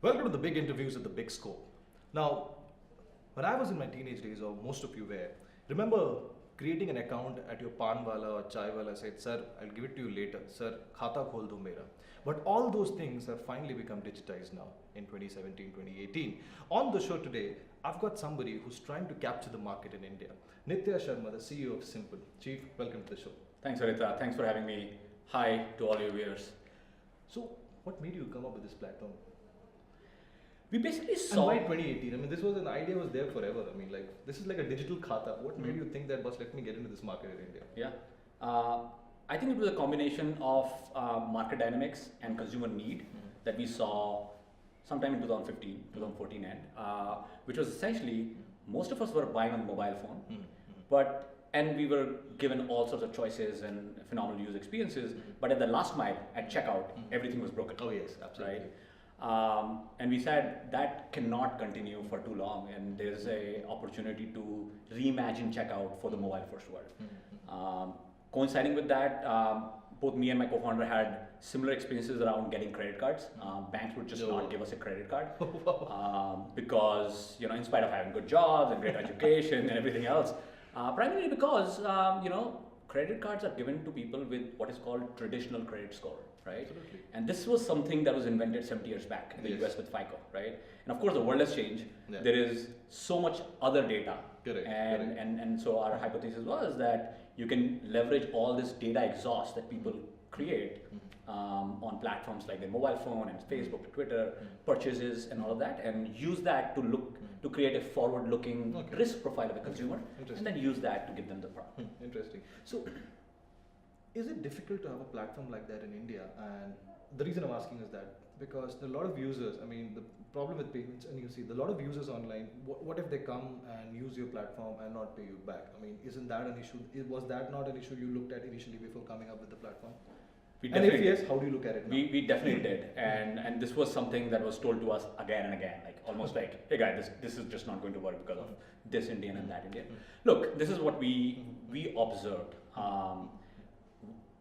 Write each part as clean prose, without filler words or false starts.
Welcome to the big interviews at the big scope. Now, when I was in my teenage days, or most of you were, remember creating an account at your pan wala or chai wala said, "Sir, I'll give it to you later. Sir, khata khol do mera." But all those things have finally become digitized now in 2017, 2018. On the show today, I've got somebody who's trying to capture the market in India. Nitya Sharma, the CEO of Simpl. Chief, welcome to the show. Thanks, Arita. Thanks for having me. Hi to all your viewers. So, what made you come up with this platform? We basically And saw. why 2018? I mean, this was an idea was there forever. I mean, like this is like a digital khata. What made you think that, boss, let me get into this market in India? Yeah. I think it was a combination of market dynamics and consumer need that we saw sometime in 2015, 2014 end, which was essentially most of us were buying on mobile phone, and we were given all sorts of choices and phenomenal user experiences, but at the last mile, at checkout, everything was broken. Oh yes, absolutely. Right? And we said that cannot continue for too long, and there's a opportunity to reimagine checkout for the mobile first world. Coinciding with that, both me and my co-founder had similar experiences around getting credit cards. Banks would just not give us a credit card because, in spite of having good jobs and great education and everything else, primarily because credit cards are given to people with what is called traditional credit score, right? Absolutely. And this was something that was invented 70 years back in the US with FICO, right? And of course, the world has changed. Yeah. There is so much other data. Correct. And so our hypothesis was that you can leverage all this data exhaust that people create on platforms like their mobile phone and Facebook, Twitter, purchases and all of that, and use that to create a forward-looking risk profile of a consumer, and then use that to give them the product. Interesting. So, is it difficult to have a platform like that in India? And the reason I'm asking is that because there are a lot of users, I mean, the problem with payments, and you see a lot of users online, what if they come and use your platform and not pay you back? I mean, isn't that an issue? Was that not an issue you looked at initially before coming up with the platform? And if yes, how do you look at it now? We definitely did, and this was something that was told to us again and again, like almost like, hey guys, this is just not going to work because of this Indian and that Indian. Look, this is what we observed.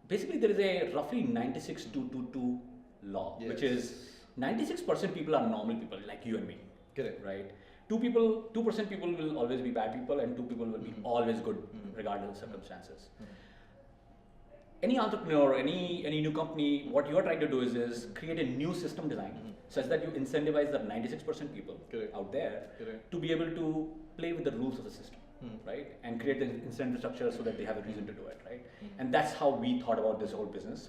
Basically, there is a roughly 96-222 law, which is 96% people are normal people like you and me. Correct. Right? 2% people will always be bad people, and 2 people will be always good, regardless of circumstances. Any entrepreneur, any new company, what you're trying to do is create a new system design such that you incentivize the 96% people out there to be able to play with the rules of the system, right? And create the incentive structure so that they have a reason to do it, right? And that's how we thought about this whole business.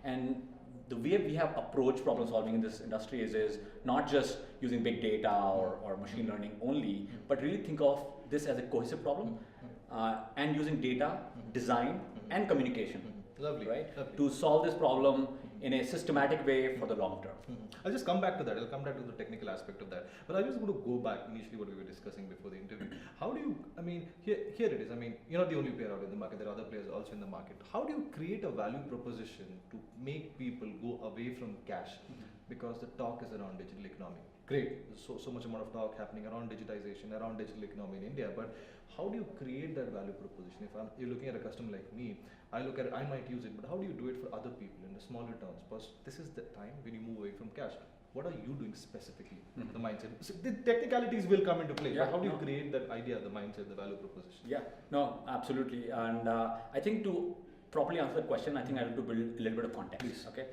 And the way we have approached problem solving in this industry is not just using big data or machine learning only, but really think of this as a cohesive problem and using data, design, and communication. Lovely. Right? Lovely. To solve this problem in a systematic way for the long term. I'll just come back to that. I'll come back to the technical aspect of that. But I just want to go back initially what we were discussing before the interview. How do you, I mean, here it is. I mean, you're not the only player out in the market. There are other players also in the market. How do you create a value proposition to make people go away from cash? Because the talk is around digital economy. Great. There's so much amount of talk happening around digitization, around digital economy in India. But how do you create that value proposition? If you're looking at a customer like me, I look at it, I might use it, but how do you do it for other people in the smaller towns? Because this is the time when you move away from cash. What are you doing specifically? The mindset. So the technicalities will come into play. But how do you create that idea, the mindset, the value proposition? Yeah, no, absolutely. And I think to properly answer the question, I think I have to build a little bit of context. Please. Okay.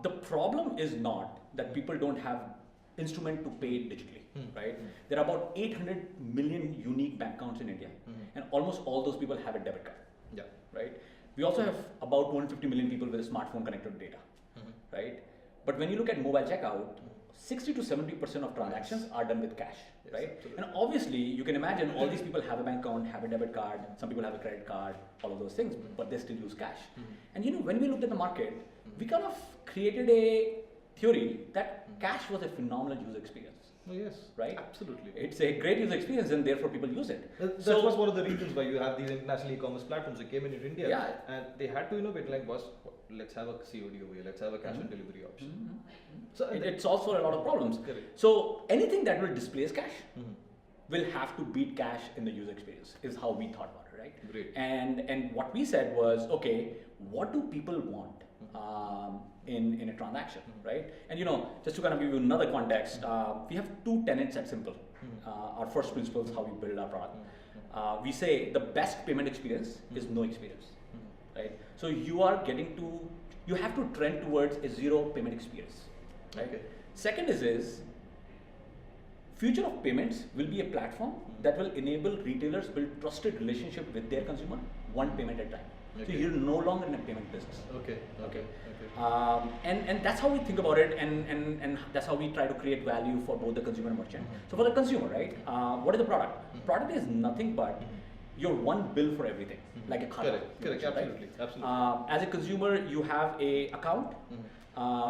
The problem is not that people don't have instrument to pay digitally, right? There are about 800 million unique bank accounts in India, and almost all those people have a debit card. Yeah. Right? We also have about 250 million people with a smartphone connected to data, right? But when you look at mobile checkout, 60 to 70% of transactions are done with cash, right? Absolutely. And obviously, you can imagine all these people have a bank account, have a debit card, some people have a credit card, all of those things, but they still use cash. And when we looked at the market, we kind of created a theory that cash was a phenomenal user experience. Oh, yes. Right? Absolutely. It's a great user experience, and therefore people use it. That was one of the reasons why you have these international e-commerce platforms that came in India. Yeah. And they had to innovate, like, boss, let's have a COD over here, let's have a cash on delivery option. So It solves for a lot of problems. Correct. So anything that will displace cash will have to beat cash in the user experience, is how we thought about it, right? Great. And what we said was, okay, what do people want in a transaction, right? And just to kind of give you another context, we have two tenets at Simpl. Our first principle is how we build our product. We say the best payment experience is no experience, right? So you have to trend towards a zero payment experience, right? Okay. Second is future of payments will be a platform that will enable retailers build trusted relationship with their consumer, one payment at a time. Okay. So you're no longer in a payment business. Okay. And that's how we think about it, and that's how we try to create value for both the consumer and merchant. So for the consumer, right? What is the product? Product is nothing but your one bill for everything, like a card. Correct. Absolutely. As a consumer, you have a account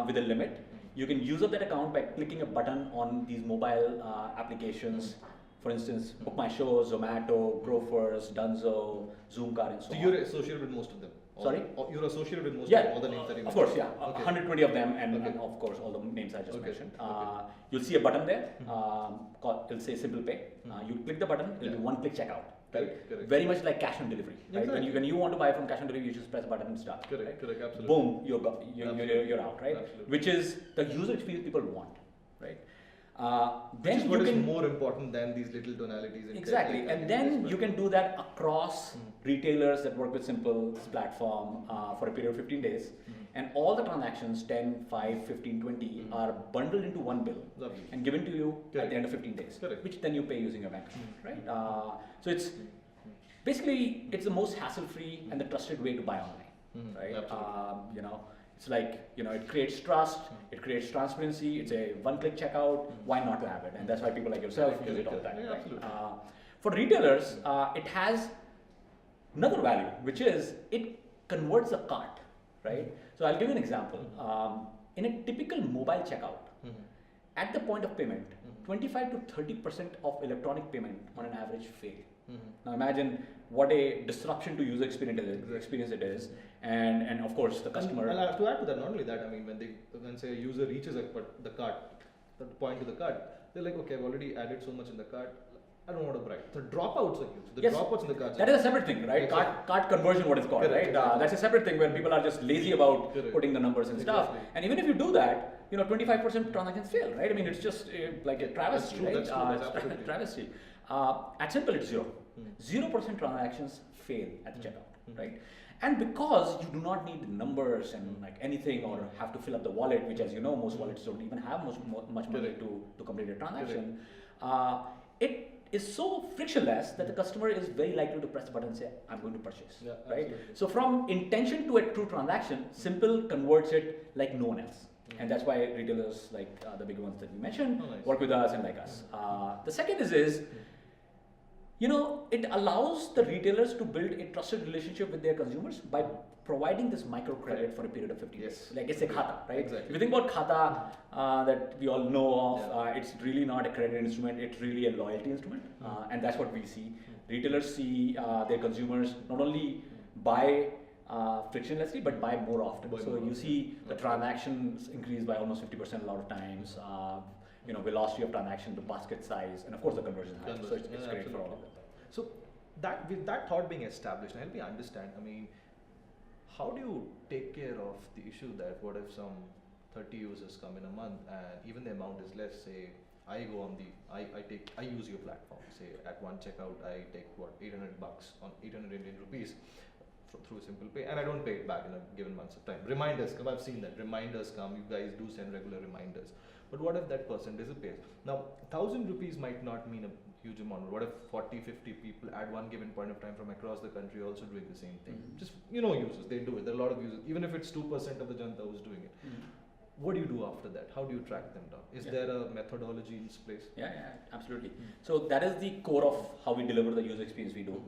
with a limit. You can use up that account by clicking a button on these mobile applications. For instance, Book My Show, Zomato, Grofers, Dunzo, Zoomcar, and so on. So you're associated with most of them? Sorry? You're associated with most of all the names that you mentioned? Of course, yeah. Okay. 120 of them, and of course all the names I just mentioned. You'll see a button there, it'll say Simpl Pay. You click the button, it'll be one-click checkout. Right? Correct. Very much like cash on delivery. Right? Exactly. When you want to buy from cash on delivery, you just press a button and start. Correct, absolutely. Boom, you're out, right? Absolutely. Which is the user experience people want, right? Which is what is more important than these little tonalities. Exactly, and then you can do that across retailers that work with Simpl platform for a period of 15 days. And all the transactions, 10, 5, 15, 20, are bundled into one bill and given to you at the end of 15 days, which then you pay using your bank, right? So it's basically, it's the most hassle-free and the trusted way to buy online, right? It's like, it creates trust, it creates transparency, it's a one-click checkout, why not to have it? And that's why people like yourself use it all the time. Yeah, right? For retailers, it has another value, which is it converts a cart, right? So I'll give you an example. In a typical mobile checkout, at the point of payment, 25 to 30% of electronic payment on an average fail. Now imagine what a disruption to user experience it is, and of course the customer. And to add to that, not only that, I mean, when say a user reaches the cart, the point to the cart, they're like, okay, I've already added so much in the cart, I don't want to bribe. The dropouts are huge. The dropouts in the carts. That is a separate thing, right? Cart conversion, what it's called, right? That's a separate thing where people are just lazy about putting the numbers and stuff. And even if you do that, 25% transactions fail, right? I mean, it's just like a travesty, right? That's travesty. At Simpl, it's 0% transactions fail at the checkout, right? And because you do not need numbers and like anything or have to fill up the wallet, which, as you know, most wallets don't even have much money to complete a transaction, it is so frictionless that the customer is very likely to press the button and say, I'm going to purchase, right? So from intention to a true transaction, Simpl converts it like no one else. And that's why retailers like the big ones that you mentioned work with us and like us. The second is it allows the retailers to build a trusted relationship with their consumers by providing this microcredit for a period of 15 days. Like it's a khata, right? Exactly. If you think about khata that we all know of, it's really not a credit instrument, it's really a loyalty instrument. And that's what we see. Retailers see their consumers not only buy frictionlessly, but buy more often. So you see the transactions increase by almost 50% a lot of times. Velocity of transaction, the basket size, and of course the conversion high. So it's great for all of them. So with that thought being established, help me understand. I mean, how do you take care of the issue that what if some 30 users come in a month and even the amount is less? Say I use your platform. Say at one checkout I take $800 on 800 Indian rupees through Simpl Pay, and I don't pay it back in a given month's of time. Reminders come, I've seen that. Reminders come, you guys do send regular reminders. But what if that person disappears? Now, 1,000 rupees might not mean a huge amount. What if 40, 50 people at one given point of time from across the country also doing the same thing? Just, users, they do it. There are a lot of users, even if it's 2% of the janta who's doing it. What do you do after that? How do you track them down? Is there a methodology in place? Yeah, absolutely. So that is the core of how we deliver the user experience we do.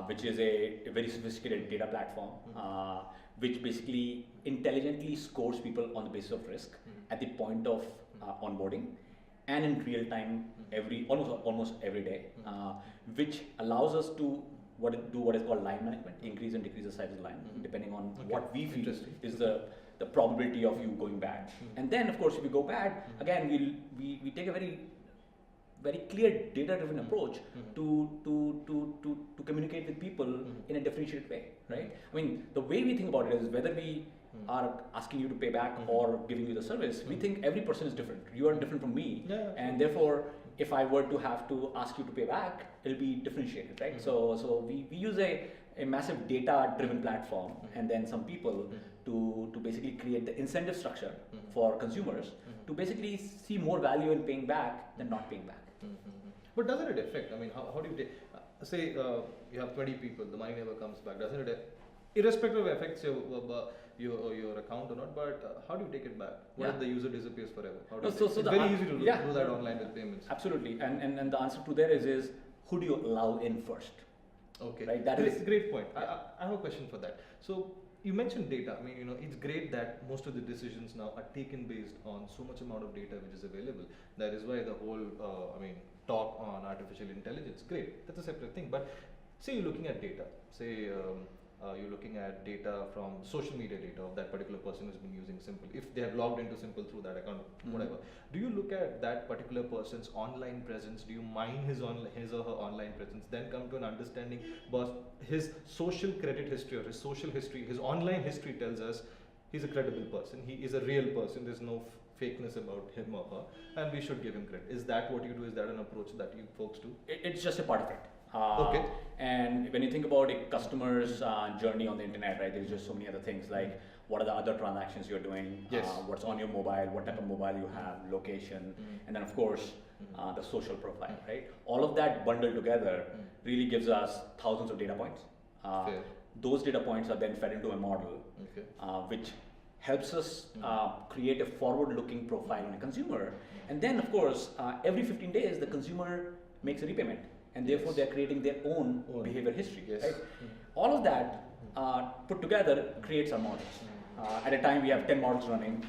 Which is a very sophisticated data platform, which basically intelligently scores people on the basis of risk at the point of onboarding, and in real time almost every day, which allows us to do what is called line management, increase and decrease the size of the line, depending on what we feel is the probability of you going bad. And then, of course, if you go bad, again, we take a very very clear data-driven approach to communicate with people in a differentiated way, right? I mean, the way we think about it is whether we are asking you to pay back or giving you the service, we think every person is different. You are different from me, and therefore, if I were to have to ask you to pay back, it'll be differentiated, right? So we use a massive data-driven platform and then some people to basically create the incentive structure for consumers to basically see more value in paying back than not paying back. But doesn't it affect? I mean, how do you take? Say you have 20 people, the money never comes back. Doesn't it? Irrespective of affects your account or not, but how do you take it back? What if the user disappears forever? How do it's very easy to do that online with payments. Absolutely, and the answer to there is who do you allow in first? Okay, right. That is a great point. I have a question for that. So you mentioned data. I mean, it's great that most of the decisions now are taken based on so much amount of data which is available. That is why the whole, talk on artificial intelligence. Great, that's a separate thing. But say you're looking at data. Say you're looking at data from social media data of that particular person who's been using Simpl. If they have logged into Simpl through that account, whatever. Do you look at that particular person's online presence? Do you mine his or her online presence? Then come to an understanding, but his social credit history or his social history, his online history tells us he's a credible person. He is a real person. There's no fakeness about him or her, and we should give him credit. Is that what you do? Is that an approach that you folks do? It's just a part of it. Okay. And when you think about a customer's journey on the internet, right, there's just so many other things like what are the other transactions you're doing, what's on your mobile, what type of mobile you have, location, and then of course the social profile, right? All of that bundled together really gives us thousands of data points. Those data points are then fed into a model, which helps us create a forward-looking profile on a consumer. And then of course, every 15 days, the consumer makes a repayment. And therefore, they're creating their own behavior history. Right? All of that put together creates our models. At a time, we have 10 models running,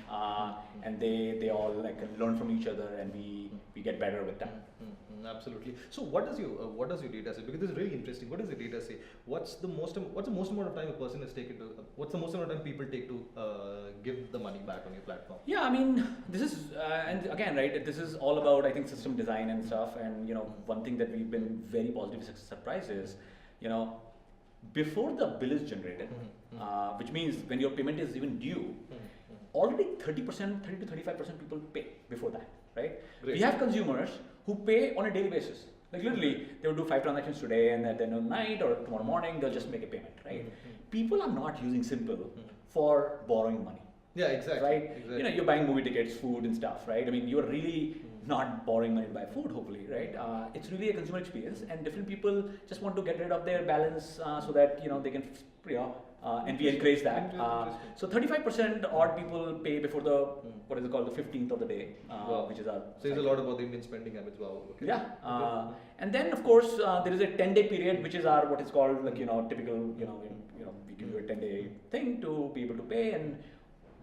and they all learn from each other, and we get better with time. Absolutely. So, what does your data say? Because this is really interesting. What does the data say? What's the most amount of time a person has taken to? What's the most amount of time people take to give the money back on your platform? Yeah, I mean, this is and again, right? This is all about system design and stuff. And one thing that we've been very positively surprised is, before the bill is generated, which means when your payment is even due, already 30 to 35% people pay before that, right? Great. We have consumers who pay on a daily basis. Like literally, they will do 5 transactions today, and then at night or tomorrow morning, they'll just make a payment, right? People are not using Simpl for borrowing money. Yeah, exactly. Right? Exactly. You're buying movie tickets, food and stuff, right? I mean, you're really not borrowing money to buy food, hopefully, right? It's really a consumer experience, and different people just want to get rid of their balance so that they can, and we encourage that. So 35% odd people pay before the what is it called, the 15th of the day, which is our. Says a lot about the Indian spending habits. Wow. Okay. Yeah. And then of course there is a 10-day period, which is our what is called typical we can do a 10-day thing to be able to pay, and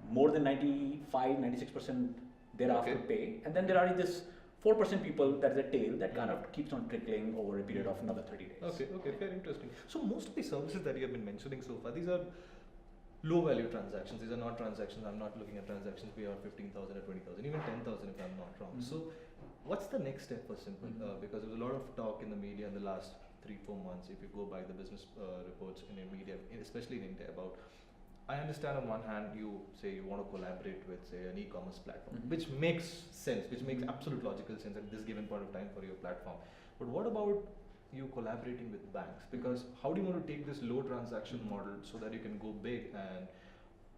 more than 96% thereafter pay, and then there are this 4% people that is a tail that kind of keeps on trickling over a period of another 30 days. Okay, very interesting. So most of the services that you have been mentioning so far, these are low value transactions. These are not transactions. I'm not looking at transactions beyond 15,000 or 20,000, even 10,000 if I'm not wrong. So what's the next step for Simpl? Because there was a lot of talk in the media in the last 3-4 months, if you go by the business reports in the media, especially in India, about I understand on one hand you say you want to collaborate with say an e-commerce platform, which makes sense, which makes absolute logical sense at this given point of time for your platform. But what about you collaborating with banks? Because how do you want to take this low transaction model so that you can go big and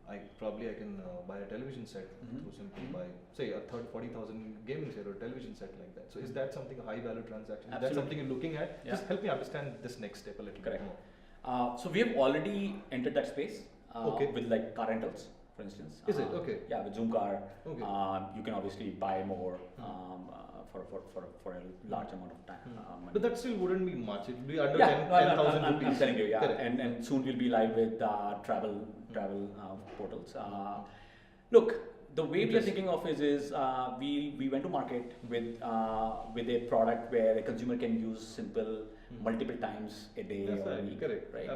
I can buy a television set through Simpl by say a 40,000 gaming set or a television set like that. So is that something a high value transaction? Is that something you're looking at? Just help me understand this next step a little bit more. So we have already entered that space. With car rentals, for instance. Is it? Okay. Yeah, with Zoom Car, you can obviously buy more for a large amount of time. Money. But that still wouldn't be much. It would be under 10,000 rupees. I'm telling you, and soon we'll be live with travel portals. Look, the way we are thinking of is we went to market with a product where a consumer can use Simpl multiple times a day or a week, correct. right?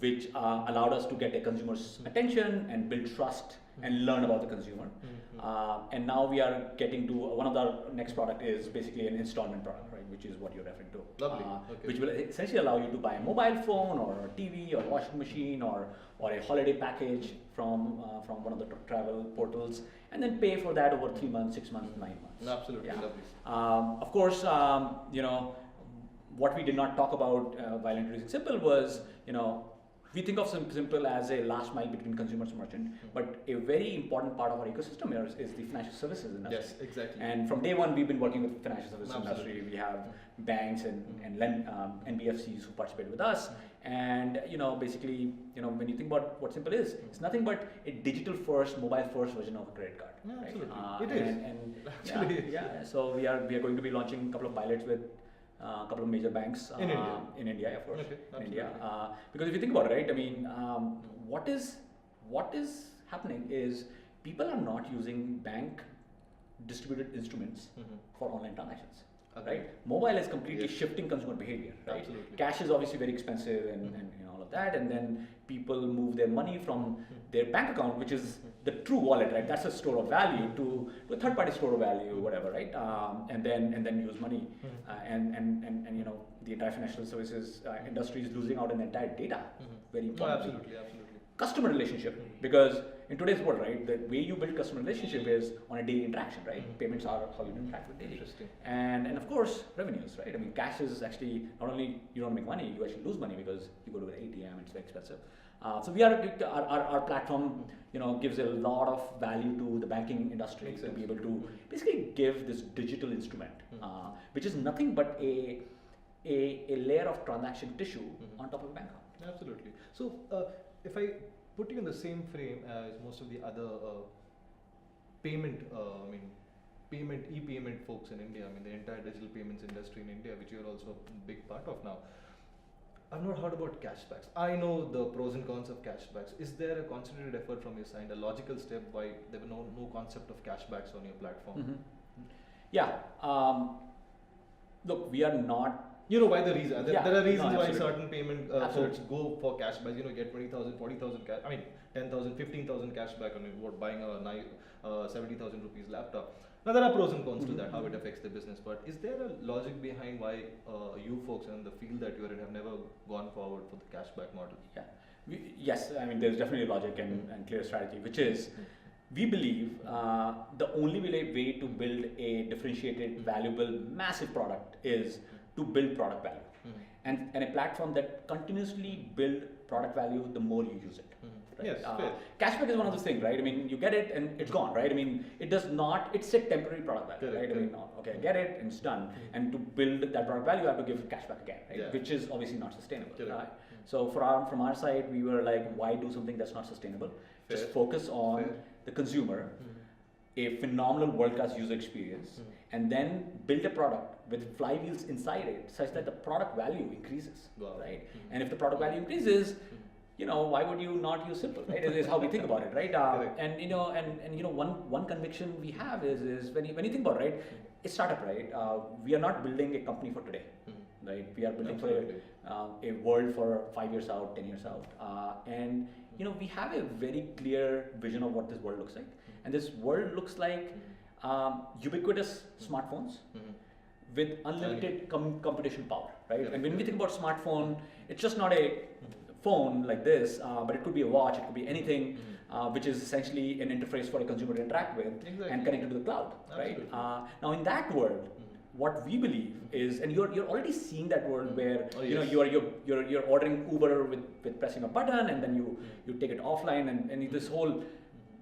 which allowed us to get a consumer's attention and build trust and learn about the consumer. And now we are getting to one of our next product is basically an installment product, right, which is what you're referring to. Lovely. Which will essentially allow you to buy a mobile phone or a TV or washing machine or a holiday package from one of the travel portals, and then pay for that over 3 months, 6 months, 9 months. Absolutely, Yeah. lovely. Of course, what we did not talk about while introducing Simpl was, we think of Simpl as a last mile between consumers and merchant, but a very important part of our ecosystem here is the financial services industry. Yes, exactly. And from day one, we've been working with the financial services Absolutely. industry. We have banks and NBFCs who participate with us. And basically, when you think about what Simpl is, it's nothing but a digital first, mobile first version of a credit card. Yeah, right? absolutely. It is. And Actually, yeah. So we are going to be launching a couple of pilots with a couple of major banks in India. In India, of course. Okay, in India, absolutely. because if you think about it, right? I mean, what is happening is people are not using bank distributed instruments for online transactions. Okay. Right? Mobile is completely Yes. shifting consumer behavior. Right? Absolutely. Cash is obviously very expensive and all of that, and then people move their money from their bank account, which is the true wallet, right? That's a store of value to a third-party store of value, whatever, right? And then use money, and the entire financial services industry is losing out on entire data. Very No, important. absolutely. Customer relationship, because in today's world, right, the way you build customer relationship is on a daily interaction, right? Payments are how you interact with daily. Interesting. And of course, revenues, right? I mean, cash is actually not only you don't make money, you actually lose money because you go to an ATM, it's very expensive. So our platform, gives a lot of value to the banking industry Makes to sense. be able to basically give this digital instrument, which is nothing but a layer of transaction tissue on top of a bank account. Absolutely. So, if I put you in the same frame as most of the other e-payment folks in India, the entire digital payments industry in India, which you're also a big part of now, I've not heard about cashbacks. I know the pros and cons of cashbacks. Is there a concentrated effort from your side, a logical step why there were no concept of cashbacks on your platform? Yeah. Look, we are not. Why the reason? There are reasons why certain payment folks Absolutely. go for cashback. Get 20,000, 40,000 cash. 10,000, 15,000 cashback on buying a 70,000 rupees laptop. Now there are pros and cons to that, how it affects the business. But is there a logic behind why you folks and the field that you're in have never gone forward for the cashback model? Yeah. Yes, there's definitely logic and clear strategy, which is we believe the only way to build a differentiated, valuable, massive product is to build product value. And a platform that continuously build product value the more you use it. Right? Yes, fair. Cashback is one of those things, right? You get it and it's gone, right? It does not, it's a temporary product value, Correct, right? Okay, I get it and it's done. And to build that product value, I have to give cashback again, right? Yeah. Which is obviously not sustainable, Correct. right? So from our side, we were like, why do something that's not sustainable? Fair. Just focus on the consumer, a phenomenal world-class user experience, and then build a product with flywheels inside it such that the product value increases, Wow. right? And if the product value increases, why would you not use Simpl, right? Is how we think about it, right? One conviction we have is when you think about it, right? It's startup, right? We are not building a company for today, right? We are building Absolutely. for a world for 5 years out, 10 years out, and we have a very clear vision of what this world looks like, and this world looks like ubiquitous smartphones with unlimited computation power, right? Yeah. And when we think about smartphone, it's just not a phone like this, but it could be a watch, it could be anything, which is essentially an interface for a consumer to interact with and connect it to the cloud, right? Absolutely. Now in that world, what we believe is, and you're already seeing that world where yes. you're ordering Uber with pressing a button, and then you take it offline, and this whole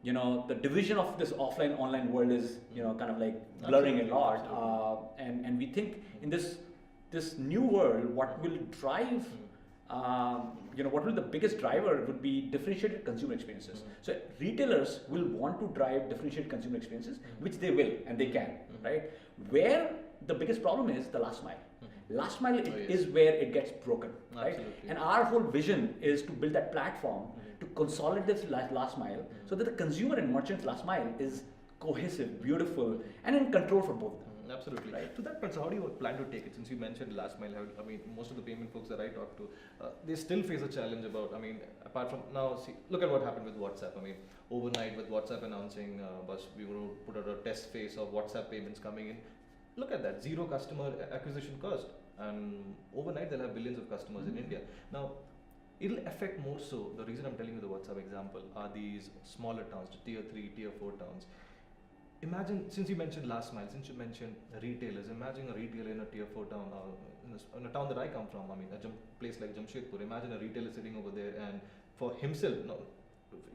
the division of this offline online world is kind of like blurring Absolutely. a lot, and we think in this new world, what will drive what will the biggest driver would be differentiated consumer experiences. So retailers will want to drive differentiated consumer experiences, which they will and they can, right? Where the biggest problem is the last mile. Last mile is where it gets broken, right? Absolutely. And our whole vision is to build that platform to consolidate this last mile, so that the consumer and merchant's last mile is cohesive, beautiful, and in control for both of them. Absolutely. Right. To that point, so how do you plan to take it? Since you mentioned last mile, I mean, most of the payment folks that I talk to, they still face a challenge about, I mean, apart from now, see, look at what happened with WhatsApp. I mean, overnight with WhatsApp announcing, we were going to put out a test phase of WhatsApp payments coming in. Look at that, zero customer acquisition cost. And overnight they'll have billions of customers in India. Now, it'll affect more so, the reason I'm telling you the WhatsApp example are these smaller towns, tier 3, tier 4 towns. Imagine, since you mentioned last mile, since you mentioned retailers, imagine a retailer in a tier 4 town, in a town that I come from, I mean, a place like Jamshedpur, imagine a retailer sitting over there and for himself, no,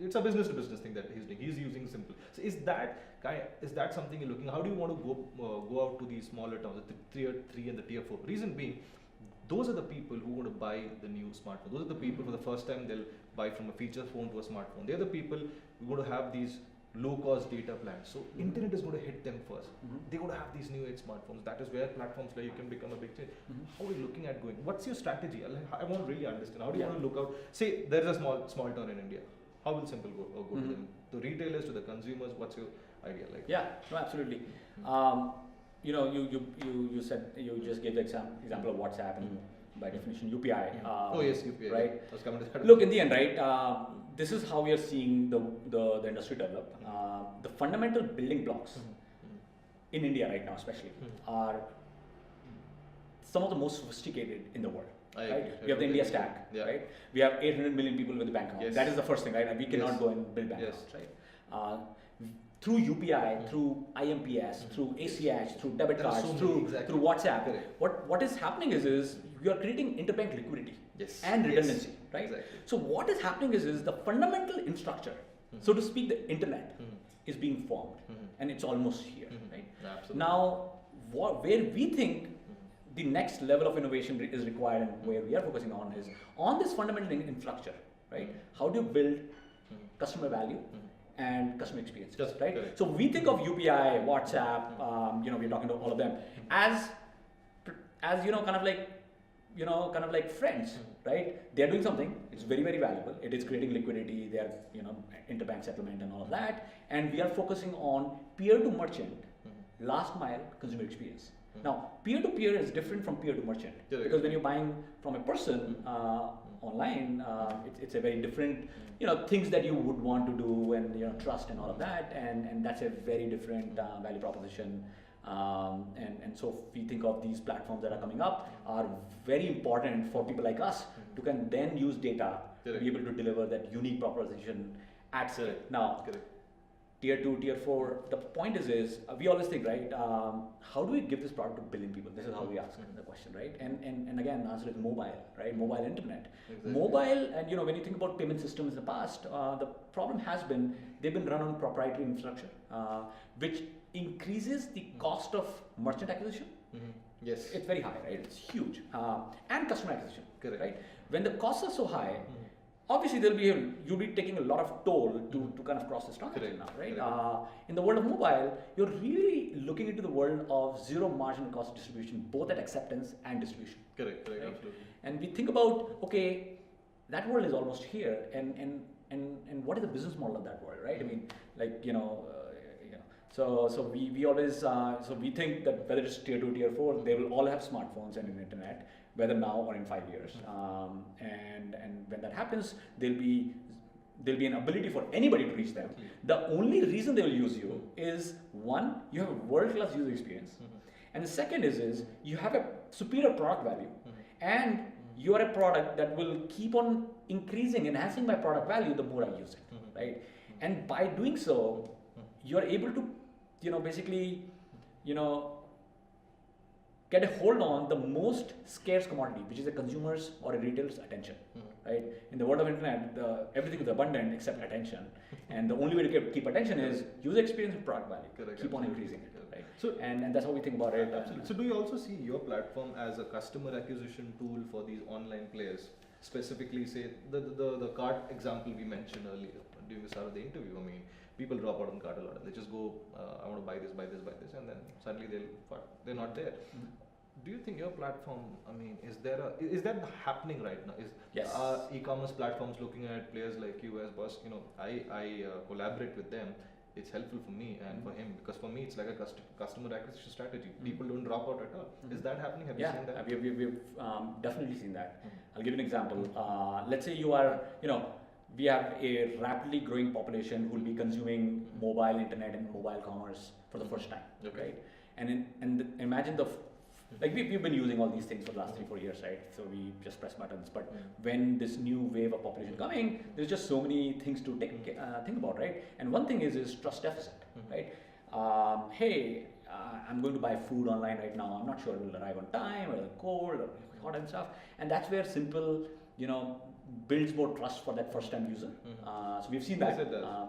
it's a business to business thing that he's doing, he's using Simpl. So is that something you're looking, how do you want to go out to these smaller towns, the tier 3 and the tier 4? Reason being, those are the people who want to buy the new smartphone. Those are the people for the first time they'll buy from a feature phone to a smartphone. They're the people who are going to have these low-cost data plans. So internet is going to hit them first. They're going to have these new age smartphones. That is where platforms like you can become a big change. How are you looking at going? What's your strategy? I want to really understand. How do you want to look out? Say there is a small town in India. How will Simpl go to them? To retailers, to the consumers? What's your idea like? Yeah, no, absolutely. You know, you said, you just gave the example of WhatsApp and by definition UPI. Oh yes, UPI. Right. I was coming to that. Look, in the end, right, this is how we are seeing the industry develop. The fundamental building blocks in India right now especially are some of the most sophisticated in the world. Right? We have the India stack, right? We have 800 million people with a bank account. That is the first thing, right? And we cannot go and build bank accounts, right? Through UPI, through IMPS, through ACH, through debit cards, through WhatsApp. What is happening is you are creating interbank liquidity and redundancy, right? So what is happening is the fundamental infrastructure, so to speak, the internet is being formed, and it's almost here, right? Absolutely. Now, where we think the next level of innovation is required and where we are focusing on is on this fundamental infrastructure, right? How do you build customer value and customer experience, right? So we think of UPI, WhatsApp, you know, we're talking to all of them as you know, kind of like friends, right? They're doing something, it's very, very valuable. It is creating liquidity, they're, you know, interbank settlement and all of that. And we are focusing on peer to merchant, last mile consumer experience. Now, peer-to-peer is different from peer-to-merchant because when you're buying from a person online, it's a very different, you know, things that you would want to do and, you know, trust and all of that, and that's a very different value proposition. And so we think of these platforms that are coming up are very important for people like us to can then use data to be able to deliver that unique proposition at scale. Now, tier 2, tier 4, the point is we always think, right, how do we give this product to a billion people? This is how we ask the question, right? And again, the answer is mobile, right? Mobile internet. Mobile, and you know, when you think about payment systems in the past, the problem has been, they've been run on proprietary infrastructure, which increases the cost of merchant acquisition. Yes. It's very high, right? It's huge. And customer acquisition, right? When the costs are so high, obviously you'll be taking a lot of toll to kind of cross this transaction now, right? In the world of mobile, you're really looking into the world of zero marginal cost distribution, both at acceptance and distribution. Correct, right? Absolutely. And we think about, okay, that world is almost here, and what is the business model of that world, right? I mean, like, so we always, so we think that whether it's tier 2, tier 4, they will all have smartphones and an internet, whether now or in 5 years. And when that happens, there'll be an ability for anybody to reach them. The only reason they will use you is, one, you have a world-class user experience, and the second is you have a superior product value, and you are a product that will keep on increasing, enhancing my product value the more I use it, right? And by doing so, you are able to, basically, get a hold on the most scarce commodity, which is a consumer's or a retailer's attention, right? In the world of internet, everything is abundant except attention, and the only way to keep attention is user experience and product value. Keep on increasing it, right? So, and that's how we think about it. Absolutely. So, do you also see your platform as a customer acquisition tool for these online players? Specifically, say the cart example we mentioned earlier during the start of the interview. I mean, people drop out on cart a lot, and they just go, I want to buy this, and then suddenly they're not there. Do you think your platform, I mean, is that happening right now? Are e-commerce platforms looking at players like you as boss? I collaborate with them. it's helpful for me and for him, because for me it's like a customer acquisition strategy. People don't drop out at all. Is that happening? Have you seen that? We've definitely seen that. I'll give you an example. Let's say you are, we have a rapidly growing population who will be consuming mobile internet and mobile commerce for the first time, right? And imagine we've been using all these things for the last 3-4 years, right? So we just press buttons. But when this new wave of population coming, there's just so many things to think about, right? And one thing is trust deficit, right? Hey, I'm going to buy food online right now. I'm not sure it will arrive on time, or cold, or hot and stuff. And that's where Simpl, builds more trust for that first-time user. So we've seen that.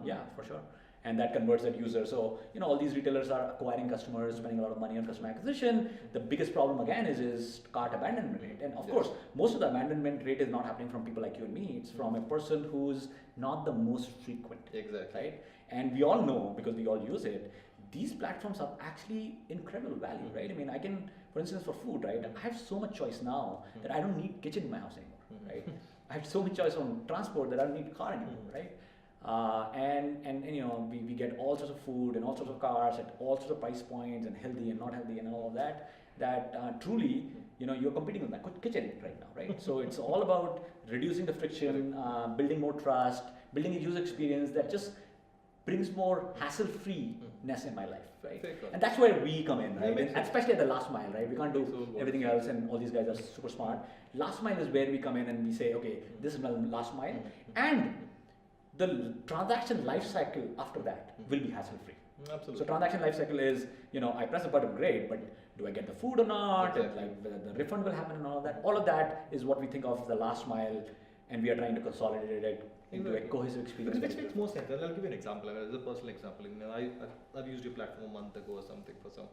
Yeah, for sure. And that converts that user. So, all these retailers are acquiring customers, spending a lot of money on customer acquisition. The biggest problem again is cart abandonment rate. And of course, most of the abandonment rate is not happening from people like you and me. It's from a person who's not the most frequent. Exactly. Right? And we all know, because we all use it, these platforms are actually incredible value, right? I mean, I can, for instance, for food, right? I have so much choice now that I don't need kitchen in my house anymore, right? I have so much choice on transport that I don't need car anymore, right? We get all sorts of food and all sorts of cars at all sorts of price points, and healthy and not healthy and all of that truly, you're competing with my kitchen right now, right? So it's all about reducing the friction, building more trust, building a user experience that just brings more hassle-freeness in my life, right? And that's where we come in, right? And especially at the last mile, right? We can't do everything else, and all these guys are super smart. Last mile is where we come in and we say, okay, this is my last mile, and the transaction life cycle after that will be hassle-free. Absolutely. So transaction life cycle is, I press a button, great, but do I get the food or not? Exactly. And whether the refund will happen and all of that. All of that is what we think of as the last mile, and we are trying to consolidate it into a cohesive experience. Which makes more sense. I'll give you an example. As a personal example, I've used your platform a month ago or something for some.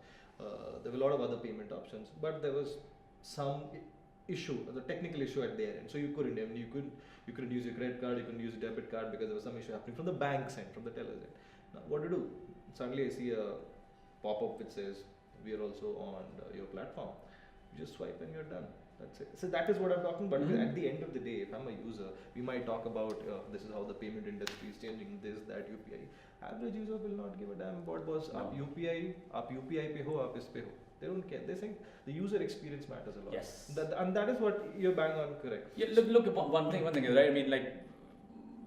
There were a lot of other payment options, but there was some issue, the technical issue at their end. So you couldn't use your credit card, you couldn't use your debit card because there was some issue happening from the bank's end, from the teller's end. Now, what do? Suddenly I see a pop-up which says we are also on your platform. You just swipe and you're done. That's it. So that is what I'm talking about. At the end of the day, if I'm a user, we might talk about this is how the payment industry is changing, this, that, UPI. Average user will not give a damn about what's up UPI pe ho, up is pe ho. They don't care. They think the user experience matters a lot. Yes. And that is what you're bang on correct. Yeah, look, one thing is, right? I mean, like,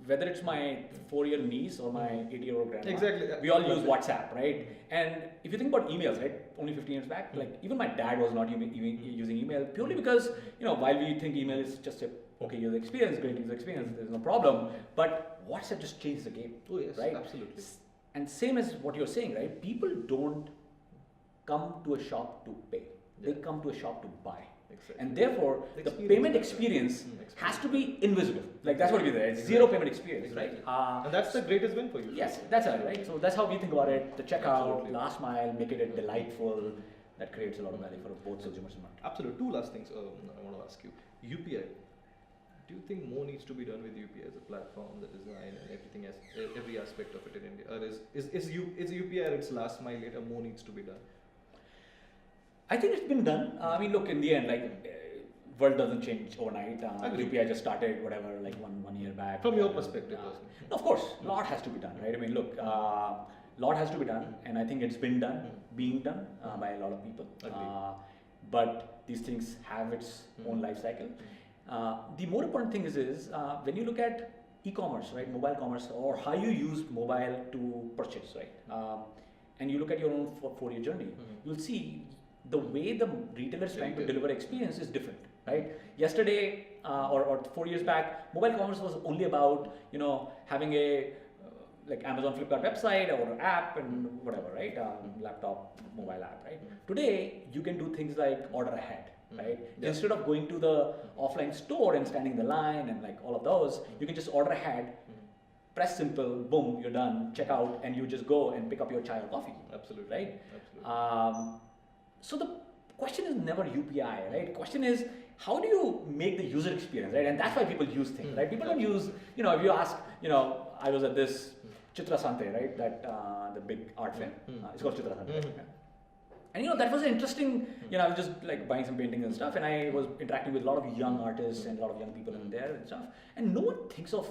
whether it's my 4-year niece or my 80-year-old grandma, exactly. We all use WhatsApp, right? And if you think about emails, right? Only 15 years back, like even my dad was not even using email purely because, while we think email is just a user experience, great user experience, there's no problem. But WhatsApp just changed the game. Oh yes, right? Absolutely. And same as what you're saying, right? People don't come to a shop to pay. They come to a shop to buy. Exactly. And therefore, the payment experience has to be invisible. Like that's what we do. It's zero payment experience, right? And that's the greatest win for you. Yes, that's right. So that's how we think about it. The checkout, last mile, make it delightful. That creates a lot of value for both consumers and market. Absolutely. Two last things I want to ask you. UPI. Do you think more needs to be done with UPI as a platform, the design, and everything else, every aspect of it in India? Or is UPI at its last mile later, more needs to be done? I think it's been done. I mean, look, in the end, world doesn't change overnight. UPI just started, one year back. From your perspective, of course, a lot has to be done, right? I mean, look, lot has to be done, and I think it's been done, being done by a lot of people. But these things have its own life cycle. The more important thing is when you look at e-commerce, right, mobile commerce, or how you use mobile to purchase, right, and you look at your own 4-year journey, you'll see the way the retailer is trying to deliver experience is different, right? Yesterday or 4 years back, mobile commerce was only about having a like Amazon, Flipkart website or app and whatever, right? Laptop, mobile app, right? Today you can do things like order ahead, right? Instead of going to the offline store and standing in the line and like all of those, you can just order ahead. Press Simpl, boom, you're done, check out, and you just go and pick up your chai or coffee. Absolutely. Right? Absolutely. So the question is never UPI, right? Question is, how do you make the user experience, right? And that's why people use things, right? People don't use, if you ask, I was at this Prasanth, right? That the big art fair. It's called Prasanth. Right? And that was interesting. I was just like buying some paintings and stuff, and I was interacting with a lot of young artists and a lot of young people in there and stuff. And no one thinks of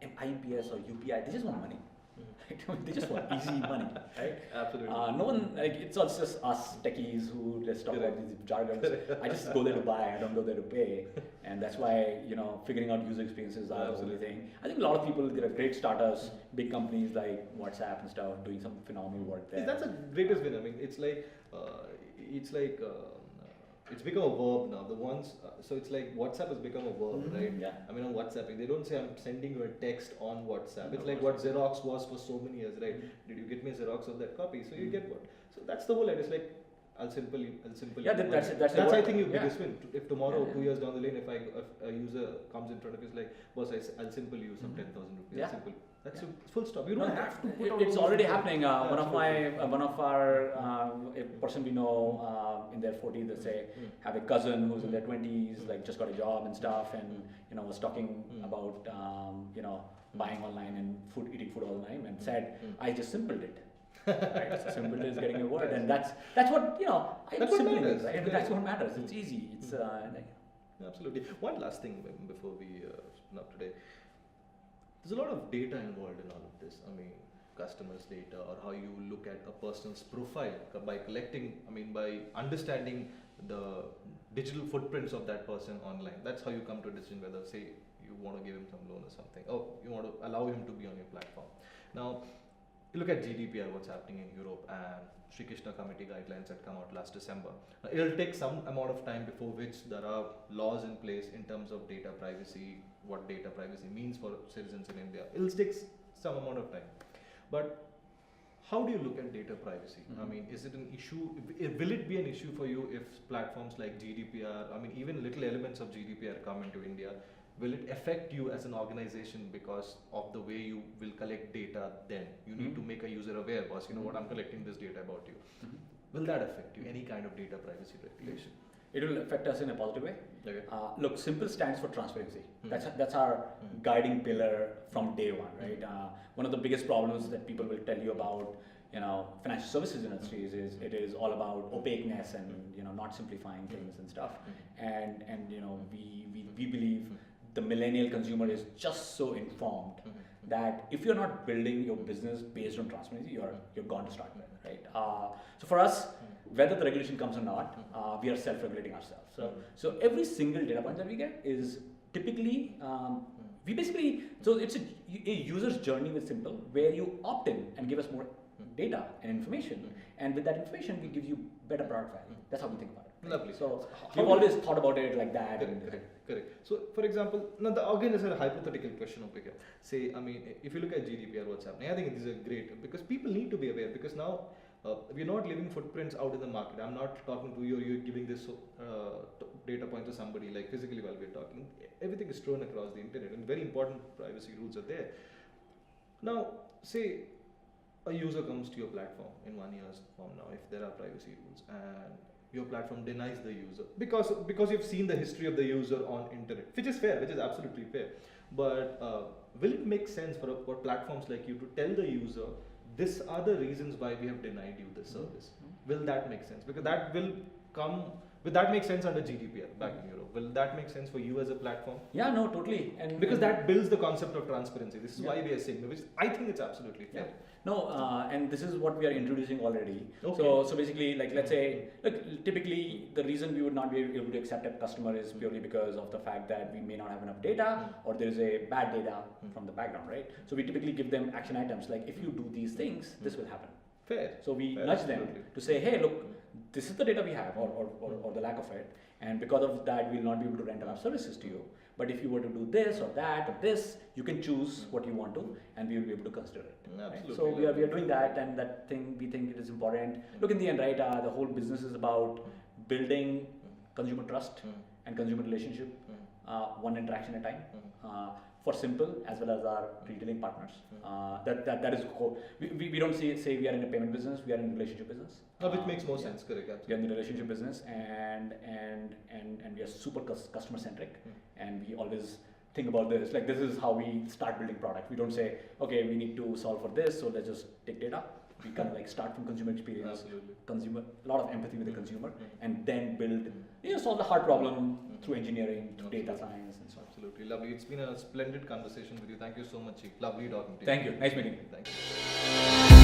IMPS or UPI. They just want money, Right? They just want easy money, right? Absolutely. No one, like, it's not just us techies who just talk about these jargons. I just go there to buy, I don't go there to pay. And that's why, figuring out user experiences are the only thing. I think a lot of people, there are great startups, big companies like WhatsApp and stuff, doing some phenomenal work there. That's the greatest win. I mean, it's like, it's become a verb now. So it's like WhatsApp has become a verb, right? Yeah. I mean, on WhatsApp, they don't say I'm sending you a text on WhatsApp. It's like what Xerox was for so many years, right? Did you get me a Xerox of that copy? So you get what? So that's the whole idea. It's like, I'll simple you. Yeah, that's I think your biggest win. If tomorrow, 2 years down the lane, if a user comes in front of you, it's like, boss, I'll simple you some 10,000 rupees. Yeah. Simple. That's full stop. You don't have to put out it's already happening. One of our a person we know in their 40s, let's say, have a cousin who's in their 20s, like just got a job and stuff, and was talking about buying online and eating food online, and said, I just simpled it. Right? So simple is getting a word, and that's what That's what matters. right? That's what matters. It's easy. It's Absolutely. One last thing before we wrap up today. There's a lot of data involved in all of this. I mean, customers' data, or how you look at a person's profile by by understanding the digital footprints of that person online. That's how you come to a decision whether, say, you want to give him some loan or something, or you want to allow him to be on your platform. Now, you look at GDPR, what's happening in Europe, and Sri Krishna Committee guidelines that come out last December. Now, it'll take some amount of time before which there are laws in place in terms of data privacy, what data privacy means for citizens in India. It'll take some amount of time. But how do you look at data privacy? I mean, is it an issue? Will it be an issue for you if platforms like GDPR, even little elements of GDPR come into India? Will it affect you as an organization because of the way you will collect data then? You need to make a user aware, boss, you know what, I'm collecting this data about you. Will that affect you? Any kind of data privacy regulation? It will affect us in a positive way. Okay. Look, Simpl stands for transparency. That's our guiding pillar from day one, right? One of the biggest problems that people will tell you about, financial services industries is it is all about opaqueness and not simplifying things and stuff. And we believe the millennial consumer is just so informed that if you're not building your business based on transparency, you're gone to start with, right? So for us, whether the regulation comes or not, we are self-regulating ourselves. So every single data point that we get is typically, so it's a user's journey with Simpl, where you opt in and give us more data and information, and with that information, we give you better product value. That's how we think about it. Lovely. So we've always thought about it like that. Correct. So, for example, now again, there's a hypothetical question over here. Say, if you look at GDPR, what's happening? I think this is great because people need to be aware, because now we're not leaving footprints out in the market. I'm not talking to you, you're giving this data point to somebody like physically while we're talking. Everything is thrown across the internet, and very important privacy rules are there. Now, say a user comes to your platform in 1 year's from now, if there are privacy rules, and your platform denies the user because you've seen the history of the user on internet, which is fair, which is absolutely fair. But will it make sense for platforms like you to tell the user, these are the reasons why we have denied you this service? Will that make sense? Because will that make sense under GDPR back in Europe? Will that make sense for you as a platform? Yeah, no, totally. And because that builds the concept of transparency. This is why we are saying, which I think it's absolutely fair. Yeah. No, and this is what we are introducing already. Okay. So basically, like, let's say, look, typically the reason we would not be able to accept a customer is purely because of the fact that we may not have enough data, or there is a bad data from the background, right? So we typically give them action items like, if you do these things, this will happen. Fair. So we Fair, nudge them absolutely. to say, hey, look, this is the data we have, or the lack of it, and because of that, we will not be able to render our services to you. But if you were to do this or that or this, you can choose what you want to, and we will be able to consider it. Absolutely. Right? So we are doing that, and that thing we think it is important. Look, in the end, right, the whole business is about building consumer trust and consumer relationship, one interaction at a time. For Simpl as well as our retailing partners, that is core. We don't say we are in a payment business. We are in a relationship business. Which makes more sense, correct? Absolutely. We are in the relationship business, and we are super customer centric, and we always think about this. Like, this is how we start building product. We don't say, okay, we need to solve for this, so let's just take data. We kind of like start from consumer experience, Absolutely. consumer, a lot of empathy with the consumer, and then build, solve the hard problem through engineering, through data science, and so on. Absolutely lovely. It's been a splendid conversation with you. Thank you so much, Chief. Lovely talking to you. Thank you. Nice meeting you. Thank you.